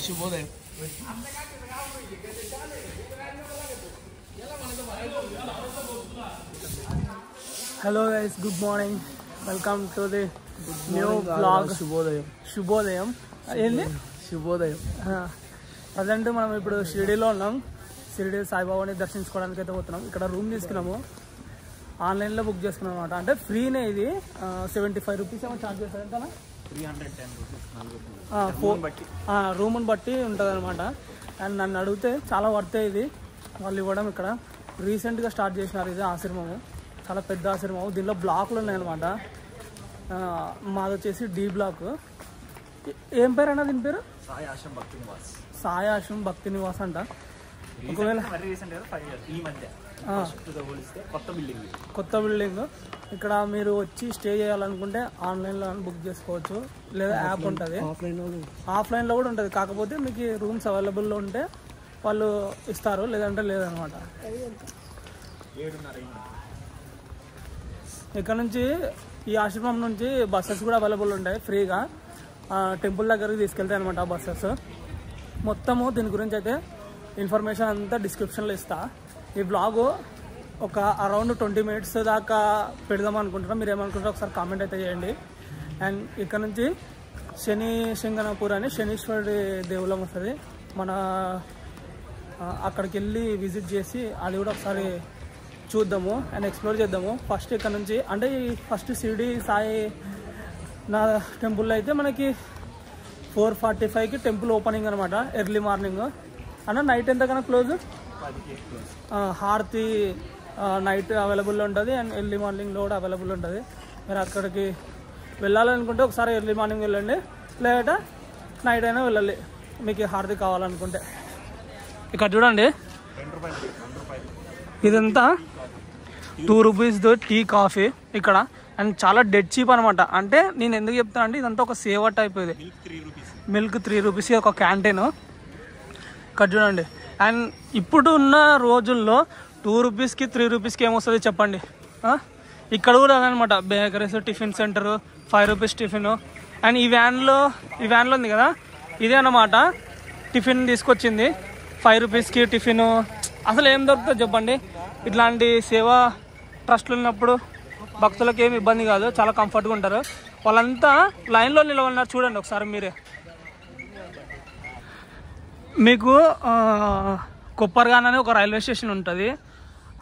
శుభోదయం. Hello guys, good morning. Welcome to the new blog. శుభోదయం ఏంది శుభోదయం. ప్రజెంట్ మనం ఇప్పుడు షిరిడీలో ఉన్నాం. షిరిడీ సాయిబాబాని దర్శించుకోవడానికి అయితే పోతున్నాం. ఇక్కడ రూమ్ తీసుకున్నాము, ఆన్లైన్లో బుక్ చేసుకున్నాం అనమాట. అంటే ఫ్రీనే ఇది. 75 రూపీస్ ఏమో ఛార్జ్ చేస్తారు. ఎంత 310 రూపీస్ రూమ్ని బట్టి ఉంటుంది అనమాట. అండ్ నన్ను అడిగితే చాలా వర్తే ఇది వాళ్ళు ఇవ్వడం. ఇక్కడ రీసెంట్గా స్టార్ట్ చేసినారు ఇది ఆశ్రమము, చాలా పెద్ద ఆశ్రమం. దీనిలో బ్లాక్లు ఉన్నాయన్నమాట. మాది వచ్చేసి డి బ్లాక్. ఏం పేరు అన్న దీని పేరు? సాయి ఆశ్రమ్ భక్తి నివాస్ అంట. ఒకవేళ కొత్త బిల్డింగ్ ఇక్కడ మీరు వచ్చి స్టే చేయాలనుకుంటే ఆన్లైన్లో బుక్ చేసుకోవచ్చు, లేదా యాప్ ఉంటుంది. ఆఫ్లైన్లో కూడా ఉంటుంది. కాకపోతే మీకు రూమ్స్ అవైలబుల్లో ఉంటే వాళ్ళు ఇస్తారు, లేదంటే లేదనమాట. ఇక్కడ నుంచి ఈ ఆశ్రమం నుంచి బస్సెస్ కూడా అవైలబుల్ ఉంటాయి ఫ్రీగా. టెంపుల్ దగ్గరికి తీసుకెళ్తాయి అనమాట బస్సెస్. మొత్తము దీని గురించి అయితే ఇన్ఫర్మేషన్ అంతా డిస్క్రిప్షన్లో ఇస్తా. ఈ బ్లాగు ఒక అరౌండ్ 20 మినిట్స్ దాకా పెడదాం అనుకుంటున్నాం. మీరు ఏమనుకుంటారో ఒకసారి కామెంట్ అయితే చేయండి. అండ్ ఇక్కడ నుంచి శని సింగనాపూర్ అని శనీశ్వరుడి దేవులం వస్తుంది. మన అక్కడికి వెళ్ళి విజిట్ చేసి అది కూడా ఒకసారి చూద్దాము అండ్ ఎక్స్ప్లోర్ చేద్దాము. ఫస్ట్ ఇక్కడ నుంచి అంటే ఫస్ట్ షిరిడీ సాయి నా టెంపుల్లో అయితే మనకి 4:45కి టెంపుల్ ఓపెనింగ్ అనమాట. ఎర్లీ మార్నింగ్ అన్న. నైట్ ఎంతకన్నా క్లోజ్? హారతి నైట్ అవైలబుల్లో ఉంటుంది అండ్ ఎర్లీ మార్నింగ్లో కూడా అవైలబుల్ ఉంటుంది. మీరు అక్కడికి వెళ్ళాలనుకుంటే ఒకసారి ఎర్లీ మార్నింగ్ వెళ్ళండి, లేదా నైట్ అయినా వెళ్ళాలి మీకు హారతి కావాలనుకుంటే. ఇక్కడ చూడండి, ఇదంతా 2 రూపీస్ టీ కాఫీ ఇక్కడ. అండ్ చాలా డెడ్ చీప్ అనమాట. అంటే నేను ఎందుకు చెప్తాను అంటే ఇదంతా ఒక సేవ టైప్. ఇది మిల్క్ 3 రూపీస్ ఒక క్యాంటీన్. ఇక్కడ చూడండి. అండ్ ఇప్పుడు ఉన్న రోజుల్లో 2 రూపీస్కి 3 రూపీస్కి ఏమొస్తుంది చెప్పండి? ఇక్కడ కూడా అదనమాట. Bakeries, tiffin centre, 5 rupees tiffin. And ఈ వ్యాన్లో ఉంది కదా, ఇదే అన్నమాట టిఫిన్ తీసుకొచ్చింది. 5 రూపీస్కి టిఫిన్. అసలు ఏం దొరుకుతుంది చెప్పండి? ఇట్లాంటి సేవా ట్రస్ట్లు ఉన్నప్పుడు భక్తులకు ఏమి ఇబ్బంది కాదు, చాలా కంఫర్ట్గా ఉంటారు. వాళ్ళంతా లైన్లో నిలబడినారు చూడండి ఒకసారి మీరే. మీకు కొప్పర్గాన్ అని ఒక రైల్వే స్టేషన్ ఉంటుంది.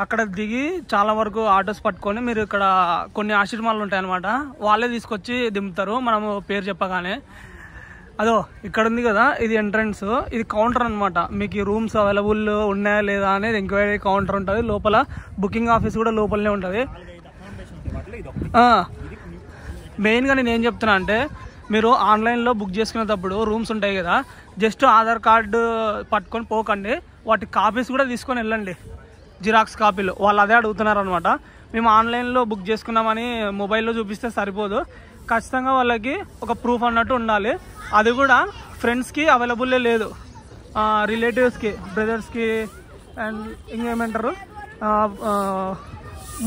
అక్కడ దిగి చాలా వరకు ఆటోస్ పట్టుకొని మీరు ఇక్కడ కొన్ని ఆశ్రమాలు ఉంటాయి అన్నమాట. వాళ్ళే తీసుకొచ్చి దింపుతారు మనము పేరు చెప్పగానే. అదో ఇక్కడ ఉంది కదా, ఇది ఎంట్రన్స్. ఇది కౌంటర్ అనమాట. మీకు ఈ రూమ్స్ అవైలబుల్ ఉన్నాయా లేదా అనేది ఎంక్వైరీ కౌంటర్ ఉంటుంది. లోపల బుకింగ్ ఆఫీస్ కూడా లోపలనే ఉంటుంది. మెయిన్గా నేను ఏం చెప్తున్నా అంటే, మీరు ఆన్లైన్లో బుక్ చేసుకునేటప్పుడు రూమ్స్ ఉంటాయి కదా, జస్ట్ ఆధార్ కార్డు పట్టుకొని పోకండి, వాటి కాపీస్ కూడా తీసుకొని వెళ్ళండి, జిరాక్స్ కాపీలు. వాళ్ళు అదే అడుగుతున్నారు అనమాట. మేము ఆన్లైన్లో బుక్ చేసుకున్నామని మొబైల్లో చూపిస్తే సరిపోదు, ఖచ్చితంగా వాళ్ళకి ఒక ప్రూఫ్ అన్నట్టు ఉండాలి. అది కూడా ఫ్రెండ్స్కి అవైలబుల్లే లేదు, రిలేటివ్స్కి, బ్రదర్స్కి అండ్ ఇంకేమంటారు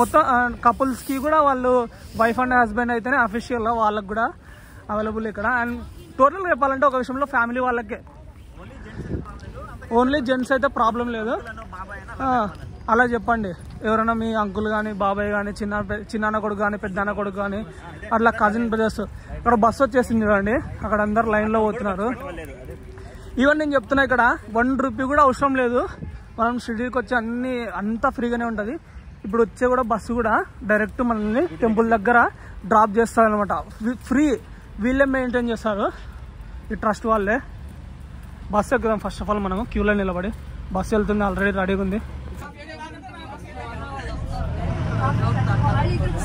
మొత్తం కపుల్స్కి కూడా వాళ్ళు వైఫ్ అండ్ హస్బెండ్ అయితేనే అఫీషియల్గా వాళ్ళకి కూడా అవైలబుల్ ఇక్కడ. అండ్ టోటల్గా చెప్పాలంటే ఒక విషయంలో ఫ్యామిలీ వాళ్ళకే, ఓన్లీ జెంట్స్ అయితే ప్రాబ్లం లేదు. అలా చెప్పండి. ఎవరైనా మీ అంకుల్ కానీ, బాబాయ్ కానీ, చిన్నాన్న కొడుకు కానీ, పెద్దన్న కొడుకు కానీ, అట్లా కజిన్ బ్రదర్స్. ఇక్కడ బస్సు వచ్చేసింది చూడండి, అక్కడ అందరు లైన్లో పోతున్నారు. ఈవెన్ నేను చెప్తున్నా, ఇక్కడ 1 రూపీ కూడా అవసరం లేదు. మనం షిరిడీకి వచ్చి అంతా ఫ్రీగానే ఉంటుంది. ఇప్పుడు వచ్చే కూడా బస్సు కూడా డైరెక్ట్ మనల్ని టెంపుల్ దగ్గర డ్రాప్ చేస్తారు అనమాట. ఫ్రీ, వీళ్ళే మెయింటైన్ చేస్తారు, ఈ ట్రస్ట్ వాళ్ళే. బస్సు ఎక్కుదాం ఫస్ట్ ఆఫ్ ఆల్. మనము క్యూలో నిలబడి, బస్సు వెళ్తుంది, ఆల్రెడీ రెడీగా ఉంది.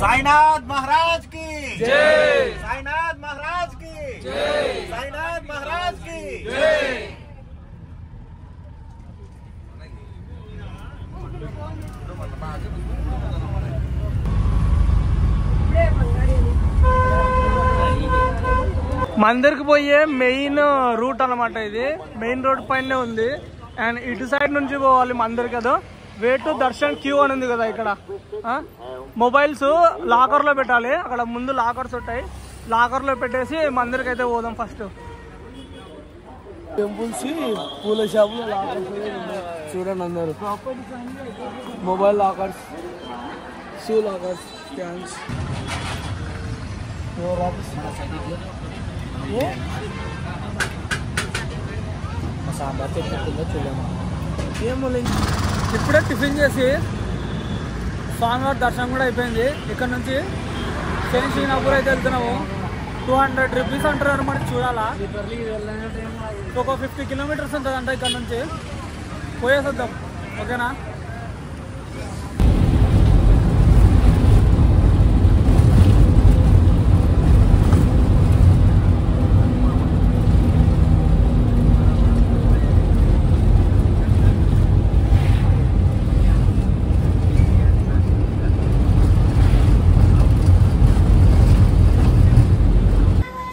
साईनाथ महाराज की जय, साईनाथ महाराज की जय, साईनाथ महाराज की जय. మందిర్కి పోయే మెయిన్ రూట్ అనమాట ఇది. మెయిన్ రోడ్ పైనే ఉంది. అండ్ ఇటు సైడ్ నుంచి పోవాలి మందిర్ కదా. వే టు దర్శన్ క్యూ అని ఉంది కదా ఇక్కడ. మొబైల్స్ లాకర్లో పెట్టాలి, అక్కడ ముందు లాకర్స్ ఉంటాయి. లాకర్లో పెట్టేసి మందిరికి అయితే పోదాం. ఫస్ట్ టెంపుల్స్ పూల షాపులో లాకర్స్ చూడండి అందరు. Mobile lockers, shoe lockers, stands. Sambar చెప్పినట్టుందో చూడండి. ఏమో ఇప్పుడే టిఫిన్ చేసి స్వామివారి దర్శనం కూడా అయిపోయింది. ఇక్కడ నుంచి శని శ్రీనాపూర్ అయితే వెళ్తున్నాము. 200 రూపీస్ అంటారు మనకి చూడాలా. ఒక 50 కిలోమీటర్స్ ఉంటుందంట ఇక్కడ నుంచి. పోయేసొద్దాం, ఓకేనా?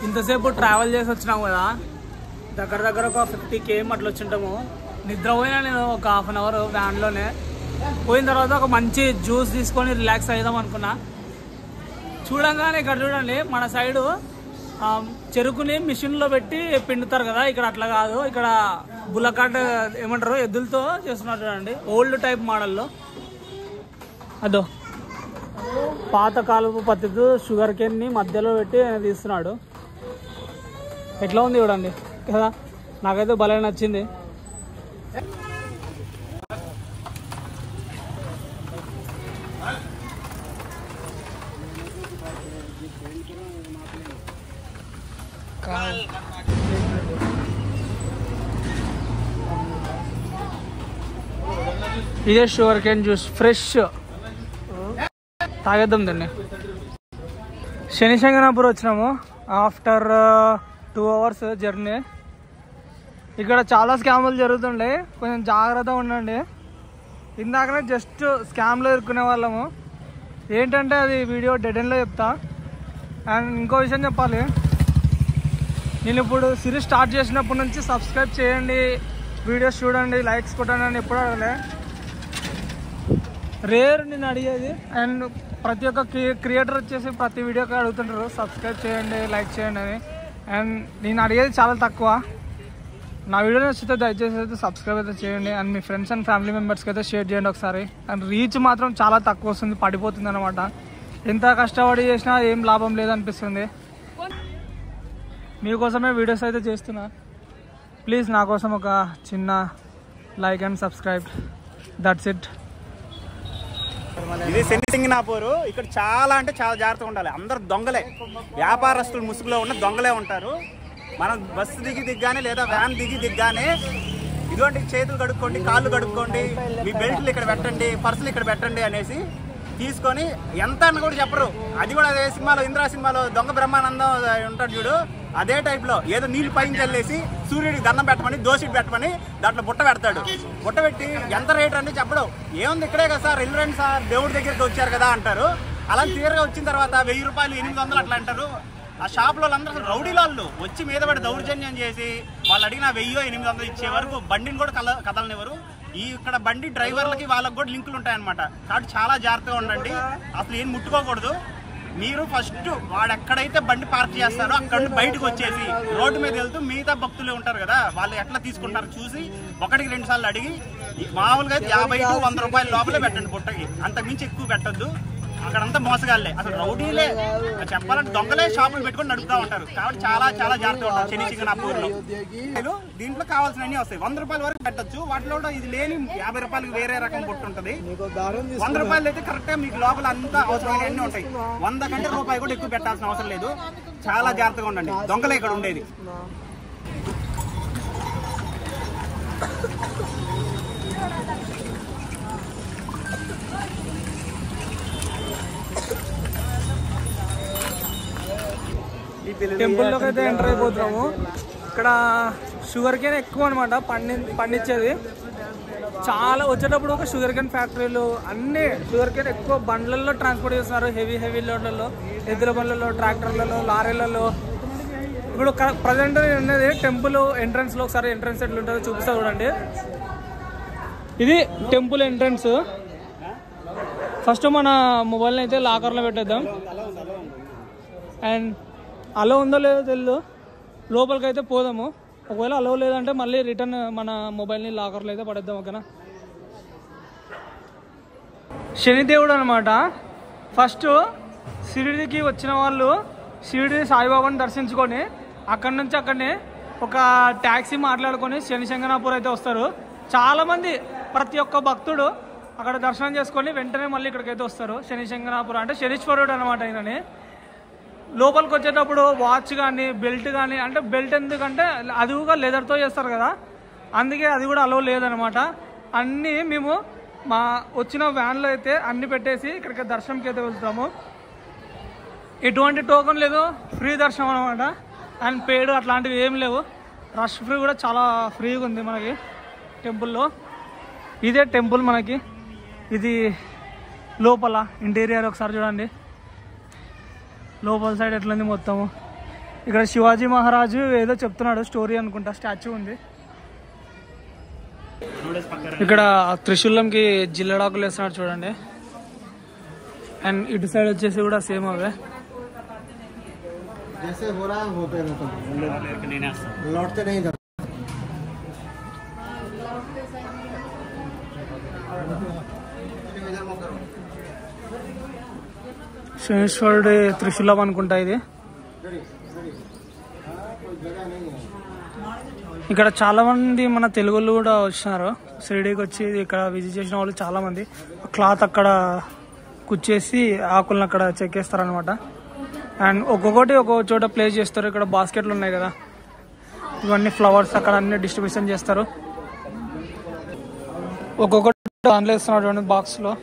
ఇంతసేపు ట్రావెల్ చేసి వచ్చినాము కదా, దగ్గర ఒక 50 km అట్లా వచ్చింటాము. నిద్రపోయినా నేను ఒక 1/2 అవర్ వ్యాన్లోనే. పోయిన తర్వాత ఒక మంచి జ్యూస్ తీసుకొని రిలాక్స్ అవుదాం అనుకున్నా. చూడంగానే ఇక్కడ చూడండి, మన సైడు చెరుకుని మిషన్లో పెట్టి పిండుతారు కదా, ఇక్కడ అట్లా కాదు. ఇక్కడ బుల్లకాట్ ఏమంటారు, ఎద్దులతో చేస్తున్నారు చూడండి, ఓల్డ్ టైప్ మోడల్లో. అదో పాత కాలపు పద్ధతితో షుగర్ కేన్ని మధ్యలో పెట్టి తీస్తున్నాడు. ఎట్లా ఉంది చూడండి కదా, నాకైతే భలే నచ్చింది. ఇదే షుగర్ కేన్ జ్యూస్, ఫ్రెష్. తాగేద్దాం దాన్ని. శని సింగనాపూర్ వచ్చినాము ఆఫ్టర్ 2 hours జర్నీ. ఇక్కడ చాలా స్కామ్లు జరుగుతుండే, కొంచెం జాగ్రత్తగా ఉండండి. ఇందాకనే జస్ట్ స్కామ్లో ఇరుక్కునే వాళ్ళము. ఏంటంటే అది వీడియో డెడ్ ఎండ్లో చెప్తా. అండ్ ఇంకో విషయం చెప్పాలి, నేను ఇప్పుడు సిరీస్ స్టార్ట్ చేసినప్పటి నుంచి సబ్స్క్రైబ్ చేయండి, వీడియోస్ చూడండి, లైక్స్ కొట్టండి అని ఎప్పుడు అడగలే. రేర్ నేను అడిగేది. అండ్ ప్రతి ఒక్క క్రియేటర్ వచ్చేసి ప్రతి వీడియోకి అడుగుతుంటారు సబ్స్క్రైబ్ చేయండి, లైక్ చేయండి అని. అండ్ నేను అడిగేది చాలా తక్కువ. నా వీడియో నచ్చితే దయచేసి అయితే సబ్స్క్రైబ్ అయితే చేయండి. And me friends and family మెంబర్స్కి అయితే షేర్ చేయండి ఒకసారి. అండ్ రీచ్ మాత్రం చాలా తక్కువ వస్తుంది, పడిపోతుంది అనమాట. ఎంత కష్టపడి చేసినా ఏం లాభం లేదనిపిస్తుంది. మీకోసమే వీడియోస్ అయితే చేస్తున్నా. ప్లీజ్ నా కోసం ఒక చిన్న like and subscribe. That's it. ఇది శని సింగనాపూర్. ఇక్కడ చాలా అంటే చాలా జాగ్రత్తగా ఉండాలి. అందరు దొంగలే, వ్యాపారస్తులు ముసుగులో ఉన్న దొంగలే ఉంటారు. మనం బస్సు దిగ్గానే లేదా వ్యాన్ దిగ్గానే ఇటువంటి చేతులు కడుక్కోండి, కాళ్ళు కడుక్కోండి, మీ బెల్ట్లు ఇక్కడ పెట్టండి, పర్సులు ఇక్కడ పెట్టండి అనేసి తీసుకొని ఎంత అని కూడా చెప్పరు. అది కూడా అదే సినిమాలో, ఇంద్రా సినిమాలో దొంగ బ్రహ్మానందం ఉంటాడు చూడు, అదే టైప్లో ఏదో నీళ్ళు పైన చల్లేసి సూర్యుడికి దండం పెట్టమని, దోషికి పెట్టమని దాంట్లో బుట్ట పెడతాడు. బుట్ట పెట్టి ఎంత రేటు అంటే చెప్పడం, ఏముంది ఇక్కడే కదా సార్, వెళ్ళండి సార్, దేవుడి దగ్గరికి వచ్చారు కదా అంటారు. అలా తీరుగా వచ్చిన తర్వాత 1000 రూపాయలు, 800 అట్లా అంటారు. ఆ షాప్లో అందరూ రౌడీలాళ్ళు వచ్చి మీద పడి దౌర్జన్యం చేసి వాళ్ళు అడిగిన 1000-800 ఇచ్చే వరకు బండిని కూడా కదలనివ్వరు. ఇక్కడ బండి డ్రైవర్లకి వాళ్ళకి కూడా లింకులు ఉంటాయన్నమాట. కాబట్టి చాలా జాగ్రత్తగా ఉండండి, అసలు ఏం ముట్టుకోకూడదు. మీరు ఫస్ట్ వాడు ఎక్కడైతే బండి పార్క్ చేస్తారో అక్కడ నుండి బయటకు వచ్చేసి రోడ్డు మీద వెళ్తూ మిగతా భక్తులు ఉంటారు కదా, వాళ్ళు ఎట్లా తీసుకుంటారో చూసి 1-2 సార్లు అడిగి, మామూలుగా అయితే 50-100 రూపాయల లోపలే పెట్టండి బుట్టకి, అంత మించి ఎక్కువ పెట్టద్దు. అక్కడంతా మోసగాళ్ళే, అసలు రౌడీలే, చెప్పాలంటే దొంగలే షాపులు పెట్టుకొని నడుపుతా ఉంటారు. కాబట్టి చాలా చాలా జాగ్రత్తగా ఉంటారు శని సింగనాపూర్లో. దీంట్లో కావాల్సినవన్నీ వస్తాయి. 100 రూపాయల వరకు పెట్టచ్చు. వాటిలో కూడా ఇది లేని 50 రూపాయలకి వేరే రకం బుట్ట ఉంటుంది. 100 రూపాయలు అయితే కరెక్ట్ గా మీకు లోపల అంతా అవసరమైనవన్నీ ఉంటాయి. 100 కంటే రూపాయి కూడా ఎక్కువ పెట్టాల్సిన అవసరం లేదు. చాలా జాగ్రత్తగా ఉండండి, దొంగలే ఇక్కడ ఉండేది. టెంపుల్లోకి అయితే ఎంటర్ అయిపోతున్నాము. ఇక్కడ షుగర్ కేన్ ఎక్కువ అనమాట పండించేది. చాలా వచ్చేటప్పుడు ఒక షుగర్ కేన్ ఫ్యాక్టరీలు అన్నీ షుగర్ కేన్ ఎక్కువ బండ్లలో ట్రాన్స్పోర్ట్ చేస్తున్నారు. హెవీ లోడ్లలో, ఎద్దుల బండ్లలో, ట్రాక్టర్లలో, లారీలలో. ఇప్పుడు ప్రజెంట్ ఉన్నది టెంపుల్ ఎంట్రన్స్ లో. ఒకసారి ఎంట్రన్స్ ఎట్లా ఉంటుందో చూపిస్తా చూడండి. ఇది టెంపుల్ ఎంట్రన్స్. ఫస్ట్ మన మొబైల్ని అయితే లాకర్లో పెట్టేద్దాం. అండ్ అలో ఉందో లేదో తెలియదు, లోపలికి అయితే పోదాము. ఒకవేళ అలో లేదంటే మళ్ళీ రిటర్న్ మన మొబైల్ని లాకర్లో అయితే పడేద్దాం. ఓకేనా. శనిదేవుడు అనమాట. ఫస్ట్ షిరిడీకి వచ్చిన వాళ్ళు షిరిడి సాయిబాబాని దర్శించుకొని అక్కడి నుంచి అక్కడనే ఒక ట్యాక్సీ మాట్లాడుకొని శనిశంగనాపూర్ అయితే వస్తారు. చాలామంది ప్రతి ఒక్క భక్తుడు అక్కడ దర్శనం చేసుకొని వెంటనే మళ్ళీ ఇక్కడికైతే వస్తారు. శనిశంగనాపూర్ అంటే శనీశ్వరుడు అనమాట. ఆయనని లోపలికి వచ్చేటప్పుడు వాచ్ కానీ బెల్ట్ కానీ, అంటే బెల్ట్ ఎందుకంటే అది కూడా లెదర్తో చేస్తారు కదా, అందుకే అది కూడా అలో లేదనమాట. అన్నీ మేము మా వచ్చిన వ్యాన్లో అయితే అన్ని పెట్టేసి ఇక్కడికి దర్శనంకి అయితే వెళ్తాము. ఎటువంటి టోకన్ లేదు, ఫ్రీ దర్శనం అనమాట. అండ్ పేడ్ అట్లాంటివి ఏం లేవు. రష్ ఫ్రీ కూడా చాలా ఫ్రీగా ఉంది మనకి టెంపుల్లో. ఇదే టెంపుల్ మనకి. ఇది లోపల ఇంటీరియర్ ఒకసారి చూడండి, లోపల సైడ్ ఎట్లుంది మొత్తము. ఇక్కడ శివాజీ మహారాజు ఏదో చెప్తున్నాడు, స్టోరీ అనుకుంటా, స్టాచ్యూ ఉంది. ఇక్కడ త్రిశూలంకి జిల్లడాకులు వేస్తున్నాడు చూడండి. అండ్ ఇటు సైడ్ వచ్చేసి కూడా సేమ్ అవే. శనీశ్వరుడి త్రిశూలం అనుకుంటా ఇది. ఇక్కడ చాలా మంది మన తెలుగులో కూడా వచ్చినారు షిరిడీకి వచ్చి ఇక్కడ విజిట్ చేసిన వాళ్ళు చాలా మంది. క్లాత్ అక్కడ కుచ్చేసి ఆకులను అక్కడ చెక్కేస్తారనమాట. అండ్ ఒక్కొక్కటి ఒక్కొక్క చోట ప్లేస్ చేస్తారు. ఇక్కడ బాస్కెట్లు ఉన్నాయి కదా, ఇవన్నీ ఫ్లవర్స్ అక్కడ అన్ని డిస్ట్రిబ్యూషన్ చేస్తారు. ఒక్కొక్కటి దాంట్లో ఇస్తున్నారు చూడండి బాక్స్లో.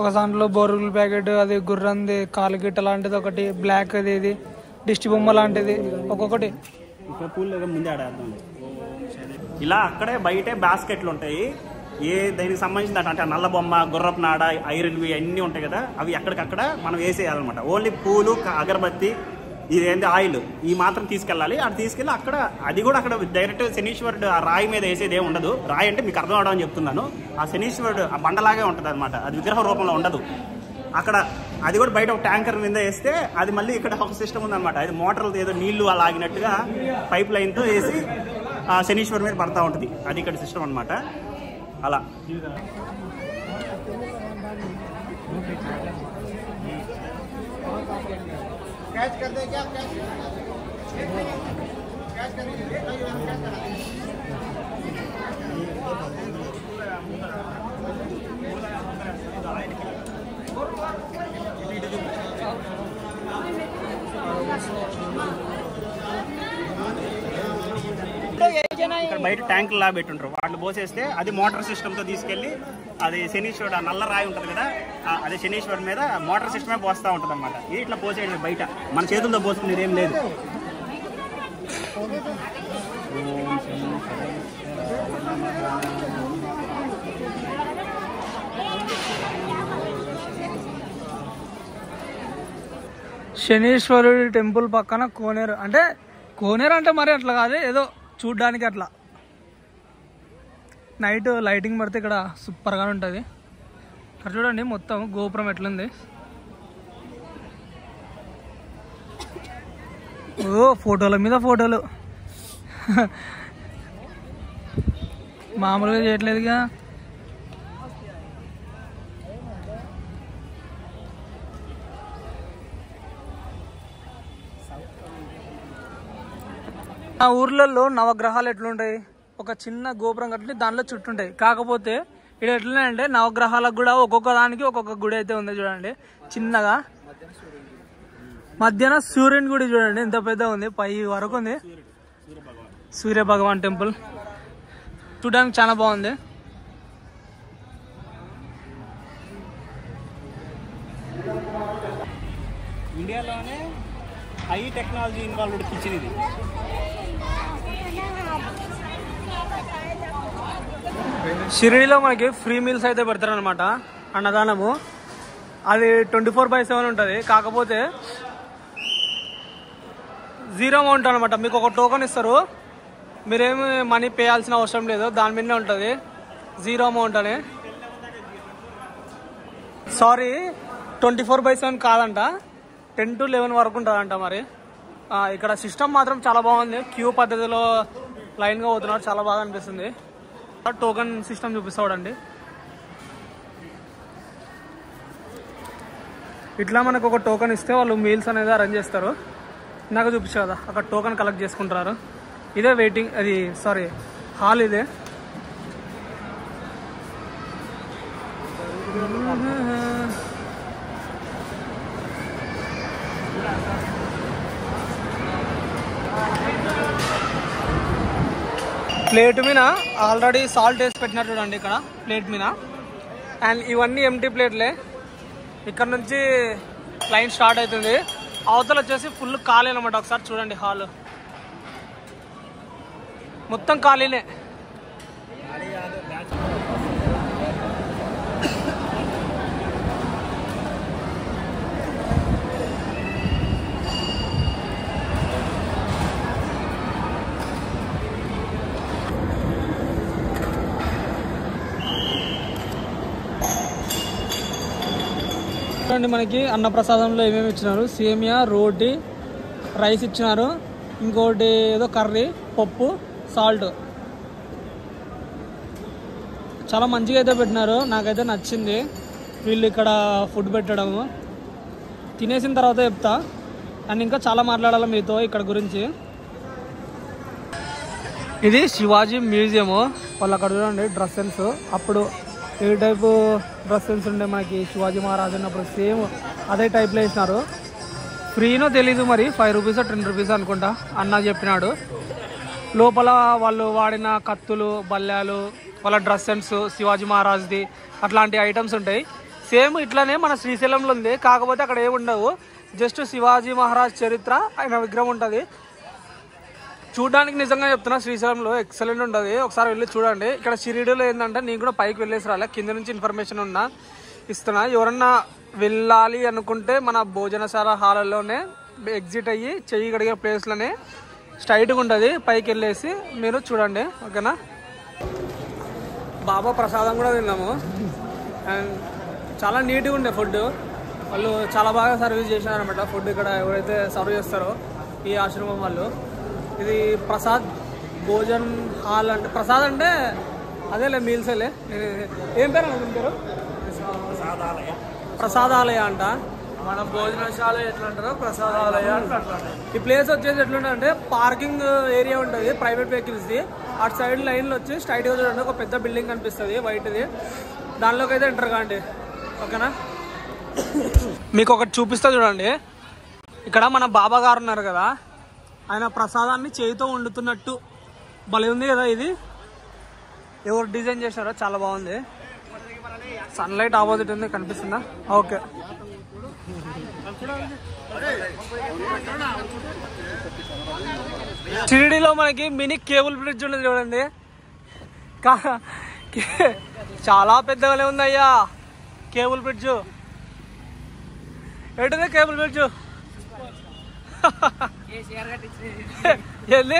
ఒక దాంట్లో బోరుగుల ప్యాకెట్, అది గుర్రంది కాలుగిట్ట లాంటిది ఒకటి, బ్లాక్ అది, ఇది దిష్టి బొమ్మ లాంటిది, ఒక్కొక్కటి. ఇలా అక్కడే బయటే బాస్కెట్లు ఉంటాయి. దానికి సంబంధించిన అంటే నల్ల బొమ్మ, గుర్రపు నాడ, ఐరన్వి అన్నీ ఉంటాయి కదా, అవి ఎక్కడికక్కడ మనం వేసేయాలన్నమాట. ఓన్లీ పూలు, అగరబత్తి, ఇదేంటి ఆయిల్, ఈ మాత్రం తీసుకెళ్ళాలి. అది తీసుకెళ్ళి అక్కడ, అది కూడా అక్కడ డైరెక్ట్ శనీశ్వరుడు ఆ రాయి మీద వేసేది ఏమి ఉండదు. రాయి అంటే మీకు అర్థం అవడం అని చెప్తున్నాను. ఆ శనీశ్వరుడు ఆ బండలాగే ఉంటుంది అనమాట, అది విగ్రహ రూపంలో ఉండదు అక్కడ. అది కూడా బయట ఒక ట్యాంకర్ మీద వేస్తే అది మళ్ళీ ఇక్కడ ఒక సిస్టమ్ ఉందన్నమాట. అది మోటార్లు ఏదో నీళ్లు అలా ఆగినట్టుగా పైప్ లైన్తో వేసి ఆ శనీశ్వరు మీద పడతా ఉంటుంది. అది ఇక్కడ సిస్టమ్ అనమాట. అలా ఇక్కడ బయట ట్యాంకులు లా పెట్టుంటారు, వాళ్ళు పోసేస్తే అది మోటార్ సిస్టమ్తో తీసుకెళ్ళి అది శనీశ్వరుడు, ఆ నల్ల రాయి ఉంటుంది కదా, అదే శనీశ్వరుడు మీద మోటార్ సిస్టమే పోస్తూ ఉంటుంది అనమాట. ఇట్లా పోసేయండి బయట, మన చేతులతో పోసుకునేది ఏం లేదు. శనీశ్వరుడి టెంపుల్ పక్కన కోనేరు. అంటే కోనేరు అంటే మరి అట్లా కాదు, ఏదో చూడ్డానికి అట్లా. నైట్ లైటింగ్ పడితే ఇక్కడ సూపర్గా ఉంటుంది. ఇక్కడ చూడండి మొత్తం గోపురం ఎట్లుంది. ఓ ఫోటోల మీద ఫోటోలు మామూలుగా చేయట్లేదుగా. ఆ ఊర్లలో నవగ్రహాలు ఎట్లుంటాయి, ఒక చిన్న గోపురం కట్టి దాంట్లో చుట్టుంటాయి. కాకపోతే ఇక్కడ ఎట్లున్నాయంటే నవగ్రహాలకు కూడా ఒక్కొక్క దానికి ఒక్కొక్క గుడి అయితే ఉంది చూడండి. చిన్నగా మధ్యాహ్న సూర్యుని గుడి చూడండి ఎంత పెద్ద ఉంది, పై వరకు ఉంది. సూర్య భగవాన్ టెంపుల్ చూడడానికి చాలా బాగుంది. ఇండియాలోనే హై టెక్నాలజీ ఇన్వాల్వ్డ్ కిచెన్ ఇది. షిరిడీలో మనకి ఫ్రీ మీల్స్ అయితే పెడతారు అనమాట, అన్నదానము. అది 24/7 ఉంటుంది. కాకపోతే జీరో అమౌంట్ అనమాట. మీకు ఒక టోకెన్ ఇస్తారు, మీరేమి మనీ పే చేయాల్సిన అవసరం లేదు, దాని మీదనే ఉంటుంది. జీరో అమౌంట్ అని. సారీ 24/7 కాదంట, 10 to 11 వరకు ఉంటుందంట. మరి ఇక్కడ సిస్టమ్ మాత్రం చాలా బాగుంది. క్యూ పద్ధతిలో లైన్గా పోతున్నారు, చాలా బాగా అనిపిస్తుంది. టోకెన్ సిస్టమ్ చూపిస్తాడండి. ఇట్లా మనకు ఒక టోకెన్ ఇస్తే వాళ్ళు మీల్స్ అనేది అరేంజ్ చేస్తారు. ఇందాక చూపించా కదా, అక్కడ టోకెన్ కలెక్ట్ చేసుకుంటారు. ఇదే వెయిటింగ్, అది సారీ హాల్ ఇదే. ప్లేట్ మీద ఆల్రెడీ సాల్ట్ వేసి పెట్టినట్టు చూడండి ఇక్కడ ప్లేట్ మీద. అండ్ ఇవన్నీ ఎంటీ ప్లేట్లే. ఇక్కడ నుంచి లైన్ స్టార్ట్ అవుతుంది. అవతల వచ్చేసి ఫుల్ ఖాళీ అనమాట. ఒకసారి చూడండి, హాల్ మొత్తం ఖాళీనే. చూడండి, మనకి అన్నప్రసాదంలో ఏమేమి ఇచ్చినారు. సేమియా, రోటీ, రైస్ ఇచ్చినారు. ఇంకోటి ఏదో కర్రీ, పప్పు, సాల్ట్. చాలా మంచిగా అయితే పెట్టినారు. నాకైతే నచ్చింది వీళ్ళు ఇక్కడ ఫుడ్ పెట్టడము. తినేసిన తర్వాత చెప్తా. అండ్ ఇంకా చాలా మాట్లాడాలి మీతో ఇక్కడ గురించి. ఇది శివాజీ మ్యూజియము. వాళ్ళు అక్కడ చూడండి డ్రెస్ సెన్స్. అప్పుడు ఏ టైపు డ్రెస్ సెన్స్ ఉండే మనకి శివాజీ మహారాజు ఉన్నప్పుడు సేమ్ అదే టైప్లో వేసినారు. ఫ్రీనో తెలీదు మరి, 5 రూపీస్ 10 రూపీస్ అనుకుంటా అన్న చెప్పినాడు. లోపల వాళ్ళు వాడిన కత్తులు, బల్లాలు, వాళ్ళ డ్రెస్ సెన్స్ శివాజీ మహారాజ్ది అట్లాంటి ఐటమ్స్ ఉంటాయి. సేమ్ ఇట్లానే మన శ్రీశైలంలో ఉంది. కాకపోతే అక్కడ ఏమి ఉండవు, జస్ట్ శివాజీ మహారాజ్ చరిత్ర ఆయన విగ్రహం ఉంటుంది. చూడడానికి నిజంగా చెప్తున్నా, శ్రీశైలంలో ఎక్సలెంట్ ఉంటుంది. ఒకసారి వెళ్ళి చూడండి. ఇక్కడ షిరిడీలో ఏంటంటే నేను కూడా పైకి వెళ్ళేసి రాలే, కింద నుంచి ఇన్ఫర్మేషన్ ఇస్తున్నా. ఎవరన్నా వెళ్ళాలి అనుకుంటే మన భోజనశాల హాలలోనే ఎగ్జిట్ అయ్యి చెయ్యి కడిగే ప్లేస్లోనే స్ట్రైట్గా ఉంటుంది. పైకి వెళ్ళేసి మీరు చూడండి, ఓకేనా. బాబా ప్రసాదం కూడా తిన్నాము. అండ్ చాలా నీట్గా ఉండే ఫుడ్. వాళ్ళు చాలా బాగా సర్వీస్ చేసినారనమాట ఫుడ్. ఇక్కడ ఎవరైతే సర్వ్ చేస్తారో ఈ ఆశ్రమం వాళ్ళు. ఇది ప్రసాద్ భోజన్ హాల్ అంటే, ప్రసాద్ అంటే అదేలే మీల్సేలే. ఏం పేరు అనుకుంటారు? ప్రసాదాలయ అంట. మన భోజనశాల ఎట్లా అంటారో ప్రసాదాలయ అంటారు. ఈ ప్లేస్ వచ్చేసి ఎట్లుంటే పార్కింగ్ ఏరియా ఉంటుంది ప్రైవేట్ వెహికల్స్ది. అటు సైడ్ లైన్లో వచ్చి స్ట్రైట్గా చూడండి ఒక పెద్ద బిల్డింగ్ కనిపిస్తుంది వైట్ది. దానిలోకి అయితే ఎంటర్ కాండి, ఓకేనా. మీకు ఒకటి చూపిస్తా చూడండి. ఇక్కడ మన బాబా గారు ఉన్నారు కదా, ఆయన ప్రసాదాన్ని చేయితో వండుతున్నట్టు భలే ఉంది కదా. ఇది ఎవరు డిజైన్ చేశారో చాలా బాగుంది. సన్లైట్ ఆపోజిట్ ఉంది, కనిపిస్తుందా? ఓకే. షిరిడీలో మనకి మినీ కేబుల్ బ్రిడ్జ్ ఉన్నది చూడండి. చాలా పెద్దగానే ఉంది అయ్యా కేబుల్ బ్రిడ్జ్. ఏంటిది కేబుల్ బ్రిడ్జ్? ఏంది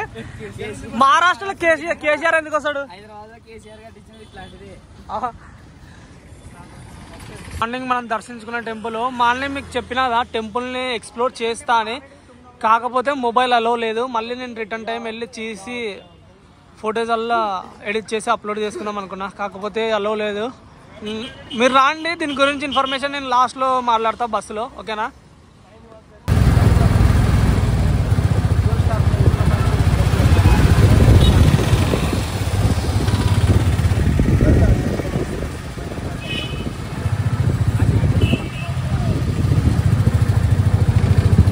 మహారాష్ట్రలో కేసీఆర్ ఎందుకు వస్తాడు? మార్నింగ్ మనం దర్శించుకున్న టెంపుల్. మార్నింగ్ మీకు చెప్పినదా టెంపుల్ని ఎక్స్ప్లోర్ చేస్తా అని. కాకపోతే మొబైల్ అలో లేదు. మళ్ళీ నేను రిటర్న్ టైం వెళ్ళి చేసి ఫొటోస్ అలా ఎడిట్ చేసి అప్లోడ్ చేసుకుందాం అనుకున్నా, కాకపోతే అలో లేదు. మీరు రాండి, దీని గురించి ఇన్ఫర్మేషన్ నేను లాస్ట్లో మాట్లాడతా బస్సులో, ఓకేనా.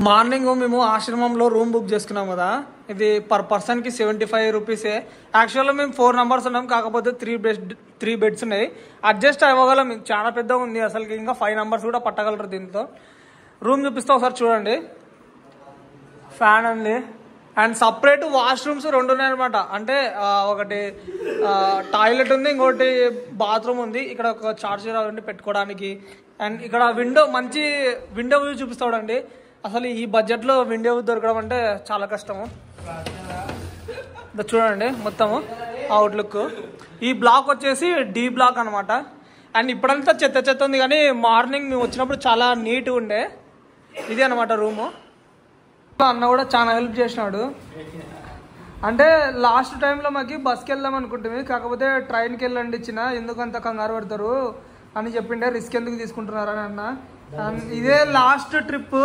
మార్నింగ్ మేము ఆశ్రమంలో రూమ్ బుక్ చేసుకున్నాం కదా. ఇది పర్ పర్సన్కి 75 రూపీసే. యాక్చువల్గా మేము 4 మెంబర్స్ ఉన్నాం, కాకపోతే 3 బెడ్స్ ఉన్నాయి. అడ్జస్ట్ అవ్వగలం. చాలా పెద్దగా ఉంది అసలుకి. ఇంకా 5 మెంబర్స్ కూడా పట్టగలరు దీంతో. రూమ్ చూపిస్తా ఒకసారి చూడండి. ఫ్యాన్ ఉంది. అండ్ సపరేట్ వాష్రూమ్స్ 2 ఉన్నాయన్నమాట. అంటే ఒకటి టాయిలెట్ ఉంది, ఇంకోటి బాత్రూమ్ ఉంది. ఇక్కడ ఒక చార్జర్ అవన్నీ పెట్టుకోవడానికి. అండ్ ఇక్కడ విండో, మంచి విండో వ్యూ చూపిస్తాడండి. అసలు ఈ బడ్జెట్లో విండో దొరకడం అంటే చాలా కష్టము. చూడండి మొత్తము అవుట్లుక్. ఈ బ్లాక్ వచ్చేసి డి బ్లాక్ అనమాట. అండ్ ఇప్పుడంతా చెత్త ఉంది, కానీ మార్నింగ్ మేము వచ్చినప్పుడు చాలా నీట్గా ఉండే. ఇది అనమాట రూము. అన్న కూడా చాలా హెల్ప్ చేసినాడు. అంటే లాస్ట్ టైంలో మాకు బస్కి వెళ్దాం అనుకుంటుంది, కాకపోతే ట్రైన్కి వెళ్ళండి ఇచ్చిన, ఎందుకంత కంగారు పడతారు అని చెప్పిండే, రిస్క్ ఎందుకు తీసుకుంటున్నారు అని అన్న. ఇదే లాస్ట్ ట్రిప్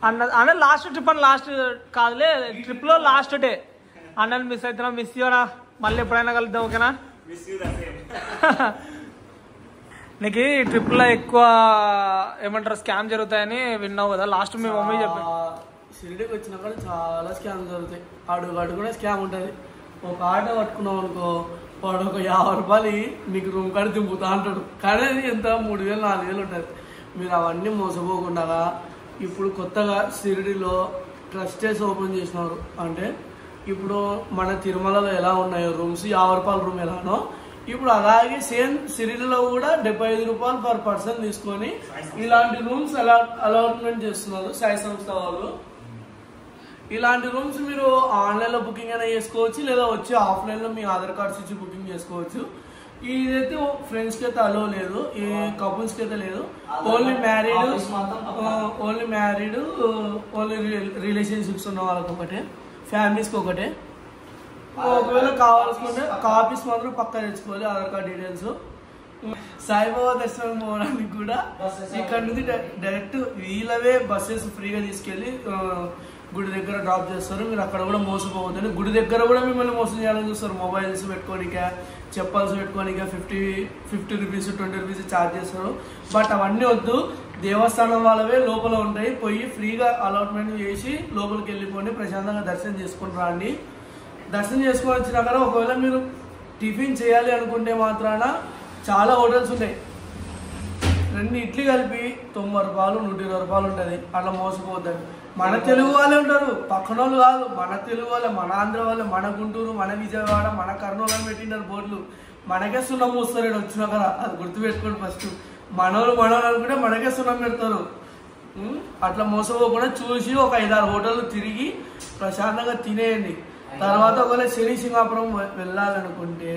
అన్న లాస్ట్ ట్రిప్ అని లాస్ట్ కాదులే, ట్రిప్లో లాస్ట్ డే. అన్నని మిస్ అవుతున్నా, మిస్ చేయరా, మళ్ళీ ఎప్పుడైనా కలుద్దాం, ఓకేనా? నీకు ఈ ట్రిప్లో ఎక్కువ ఏమంటారు స్కామ్ జరుగుతాయని విన్నావు కదా, లాస్ట్ మీ మమ్మీ చెప్పి. షిరిడీకి వచ్చినాక చాలా స్కామ్ జరుగుతాయి, అడుగు కూడా స్కామ్ ఉంటుంది. ఒక ఆటో పట్టుకున్నాం అనుకో, వాడు ఒక 50 రూపాయలు మీకు రూమ్ కాడ దింపుతా అంటాడు, కానీ అది ఎంత 3000 4000 ఉంటుంది. మీరు అవన్నీ మోసపోకుండా ఇప్పుడు కొత్తగా షిరిడీలో ట్రస్టెస్ ఓపెన్ చేసినారు. అంటే ఇప్పుడు మన తిరుమలలో ఎలా ఉన్నాయో రూమ్స్ 50 రూపాయల రూమ్ ఎలానో, ఇప్పుడు అలాగే సేమ్ షిరిడీలో కూడా 75 రూపాయలు పర్ పర్సన్ తీసుకొని ఇలాంటి రూమ్స్ అలాట్మెంట్ చేస్తున్నారు సాయి సంస్థ వాళ్ళు. ఇలాంటి రూమ్స్ మీరు ఆన్లైన్లో బుకింగ్ అయినా చేసుకోవచ్చు, లేదా వచ్చి ఆఫ్లైన్లో మీ ఆధార్ కార్డ్స్ ఇచ్చి బుకింగ్ చేసుకోవచ్చు. ఇదైతే ఫ్రెండ్స్కి అయితే అలో లేదు, ఈ కపుల్స్కి అయితే లేదు. ఓన్లీ మ్యారీడ్ ఓన్లీ రిలేషన్షిప్స్ ఉన్న వాళ్ళకి ఒకటే, ఫ్యామిలీస్కి ఒకటే. ఒకవేళ కావాల్సుకుంటే కాపీస్ మాత్రం పక్కా తెచ్చుకోవాలి, ఆధార్ కార్డ్ డీటెయిల్స్. సాయిబాబా దర్శనం పోవడానికి కూడా ఇక్కడ నుంచి డైరెక్ట్ వీళ్ళవే బస్సెస్ ఫ్రీగా తీసుకెళ్ళి గుడి దగ్గర డ్రాప్ చేస్తారు. మీరు అక్కడ కూడా మోసపోవద్దని, గుడి దగ్గర కూడా మిమ్మల్ని మోసం చేయాలని చూస్తారు. మొబైల్స్ పెట్టుకోనిక, చెప్పల్స్ పెట్టుకోనిక 50 రూపీస్ 20 రూపీస్ ఛార్జ్ చేస్తారు. బట్ అవన్నీ వద్దు, దేవస్థానం వాళ్ళవే లోపల ఉంటాయి, పోయి ఫ్రీగా అలాట్మెంట్ చేసి లోపలికి వెళ్ళిపోండి, ప్రశాంతంగా దర్శనం చేసుకుని రండి. దర్శనం చేసుకొని వచ్చినాక ఒకవేళ మీరు టిఫిన్ చేయాలి అనుకుంటే మాత్రాన చాలా హోటల్స్ ఉంటాయి. 2 ఇడ్లీ కలిపి 90 రూపాయలు 120 రూపాయలు ఉంటుంది. అట్లా మోసపోద్దండి. మన తెలుగు వాళ్ళే ఉంటారు, పక్కన వాళ్ళు కాదు, మన తెలుగు వాళ్ళే, మన ఆంధ్ర వాళ్ళే, మన గుంటూరు, మన విజయవాడ, మన కర్నూలు అని పెట్టినారు బోర్డులు. మనకే సున్నం మూస్తారు వచ్చినా కదా, అది గుర్తుపెట్టుకోండి. ఫస్ట్ మనోళ్ళు అనుకుంటే మనకే సున్నం పెడతారు. అట్లా మోసపోకుండా చూసి ఒక 5-6 హోటళ్ళు తిరిగి ప్రశాంతంగా తినేయండి. తర్వాత ఒకవేళ శని సింగాపురం వెళ్ళాలనుకుంటే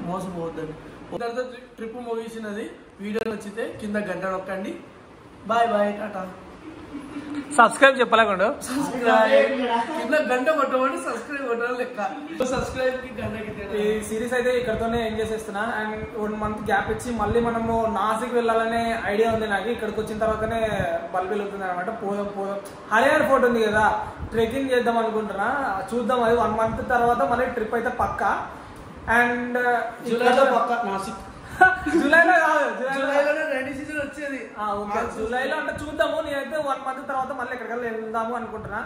మోసపోవద్దండి. తర్వాత ట్రిప్ ముగిసినది. వీడియో నచ్చితే కింద గంట నొక్కండి. బాయ్ బాయ్, టాటా. సబ్స్క్రైబ్ చెప్పలేకుండా కింద గంట కొట్టమంటే సబ్స్క్రైబ్ కొట్టాలి లెక్క. సబ్స్క్రైబ్ కి గంటకి. ఈ సిరీస్ అయితే ఇక్కడతోనే ఎంజాయ్ చేస్తున్నా. అండ్ 1 month గ్యాప్ ఇచ్చి మళ్ళీ మనము నాసిక్ వెళ్ళాలనే ఐడియా ఉంది నాకు. ఇక్కడికి వచ్చిన తర్వాతనే బల్బ్ వెళ్తుంది అనమాట. పోదాం హరిహర్ ఫోర్ట్ ఉంది కదా, ట్రెక్కింగ్ చేద్దాం అనుకుంటున్నా, చూద్దాం. అది 1 month తర్వాత మళ్ళీ ట్రిప్ అయితే పక్కా. అండ్ జూలైలో పక్కా నాసిక్. జూలైలో కాదు, జూలైలోనే రైనీ సీజన్ వచ్చేది. జూలైలో అంటే చూద్దాము. నేనైతే 1 month తర్వాత మళ్ళీ ఎక్కడికల్లా వెళ్దాము అనుకుంటున్నా.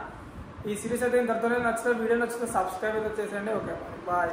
ఈ సిరీస్ అయితే ఇంతతోనే నచ్చితే, వీడియో నచ్చితే సబ్స్క్రైబ్ అయితే చేసేయండి. Okay bye.